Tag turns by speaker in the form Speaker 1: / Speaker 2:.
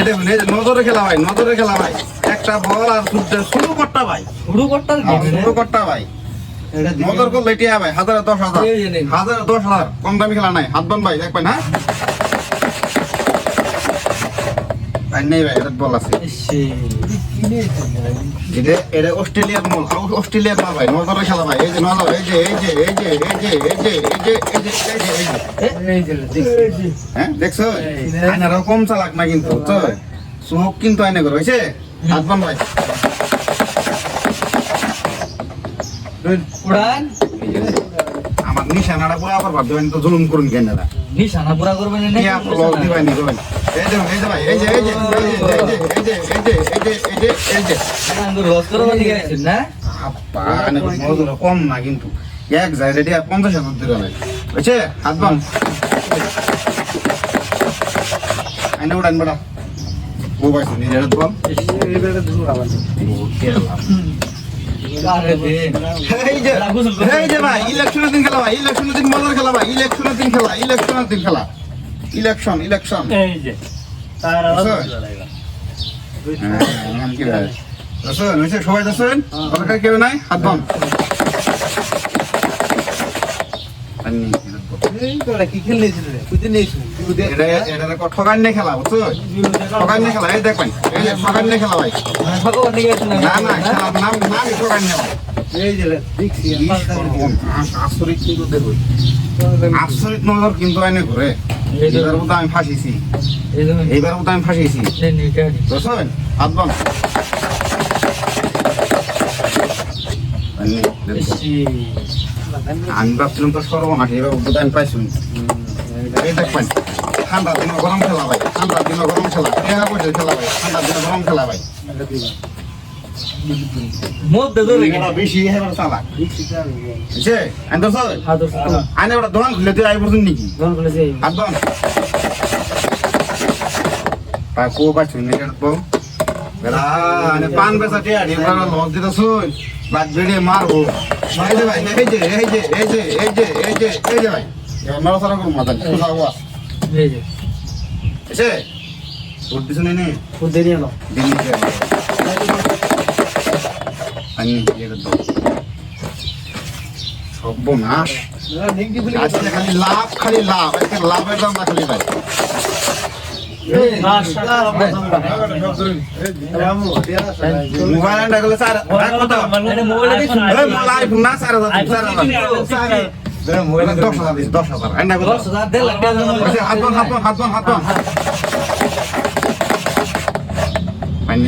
Speaker 1: দেখুন এই যে নজরে খেলা ভাই, নজরে খেলা ভাই। একটা বল আর শুরু করটা ভাই, শুরু করটা ভাই। নজর করলে টিয়া ভাই 1000 10,000 1000 10,000 কম দামি খেলা নাই। হাত বান ভাই দেখবেন হ্যাঁ ভাই নেই ভাই এটা বল আছে এটা অস্ট্রেলিয়ার মল, অস্ট্রেলিয়ার মাল ভাই। নজরে খেলা ভাই, এই যে নজর, এই যে এই যে এই যে এই যে এই যে এই যে এই যে এই যে হ্যাঁ দেখছো আয়নারাও কম চালাক না কিন্তু চোখ কিন্তু আয়না করে হয়েছে। হাত বান ভাই
Speaker 2: উড়ান
Speaker 1: আমার নিশানাটা পুরা আবার ভাবতে পারেন তো জুলুম করুন কেন না
Speaker 2: নিশানা পুরা করবেন না
Speaker 1: কি আপনি লগ দিবানি করবেন। এই যে ভাই এই যে এই যে এই যে এই যে এই যে এই যে এই যে এই যে
Speaker 2: আঙ্গুর রস করে বলি গেছেন না
Speaker 1: আপা আনে মজুর কম না কিন্তু এক যায় রেডি 50,000 দিতে হবে বুঝছে। হাত বান আইনা উড়ান বড়া ও ভাই নিজের বল এইবারে দূর আবার এই যে ভাই ইলেকশনের দিন খেলা ভাই, ইলেকশনের দিন মজার খেলা ভাই, ইলেকশনের দিন খেলা, ইলেকশনের দিন খেলা, ইলেকশন ইলেকশন
Speaker 2: এই যে তার আওয়াজ লাগা
Speaker 1: নাম কি ভাই আসুন হইছে সবাই আসুন দরকার কেউ নাই। হাত বান
Speaker 2: এই তোরা কি খেলনেছিস রে তুই নেছিস
Speaker 1: এটা এটা ঠগান নিয়ে খেলা বুঝছো, ঠগান নিয়ে খেলা। এই দেখবেন এই যে ঠগান নিয়ে খেলা ভাই,
Speaker 2: ভগবান নিয়ে গেছেন
Speaker 1: না না খেলা নাম নাম ঠগান নিয়ে ভাই।
Speaker 2: এই যে দেখছি
Speaker 1: আশ্চর্য কিন্তু দেখুন আশ্চর্য নজর কিন্তু আইনে ঘুরে। এইবার মতো আমি ফাঁসিছি, এইবার মতো আমি ফাঁসিছি বুঝছেন। হাত বান আমি ভাবছিলাম তো সর্বনাশ, এবার মতো আমি পাইছি। এই দেখবেন ঠান্ডা দিন গরম খেলা ভাই, ঠান্ডা দিন গরম খেলা, টেকা পয়সা খেলা ভাই, ঠান্ডা দিন গরম খেলা ভাই।
Speaker 2: মধ্যে ধরে
Speaker 1: বেশি হেবার চালাক বুঝছে। আমি তো স্যার আইনে ওটা দোকান খুলে দিয়ে আই পড়ছেন নাকি হাত বান পাকো পাচ্ছি নেট বউ বেলা আনে পান বেচা টিয়া এবার লজ দিতে শুন বাদ বেরিয়ে মারবো। এই যে ভাই এই যে এই যে এই যে এই যে এই যে এই যে ভাই এবার মারা সারা করুন মাথা খোলা আওয়াজ
Speaker 2: এই যে
Speaker 1: এসে তোর পিছনে নেই
Speaker 2: খুব দেরি হলো
Speaker 1: দিন দিকে আমি এটা তো সর্বনাশ আজকে খালি লাভ খালি লাভ, একটা লাভের দাম না খালি ভাই। মোবাইল আনতে গেলে স্যার কত মোবাইল আইফোন না স্যার 10,000 আইনা কত
Speaker 2: 10,000 লাখ
Speaker 1: হাত বান হাত বান হাত বান হাত বান পানি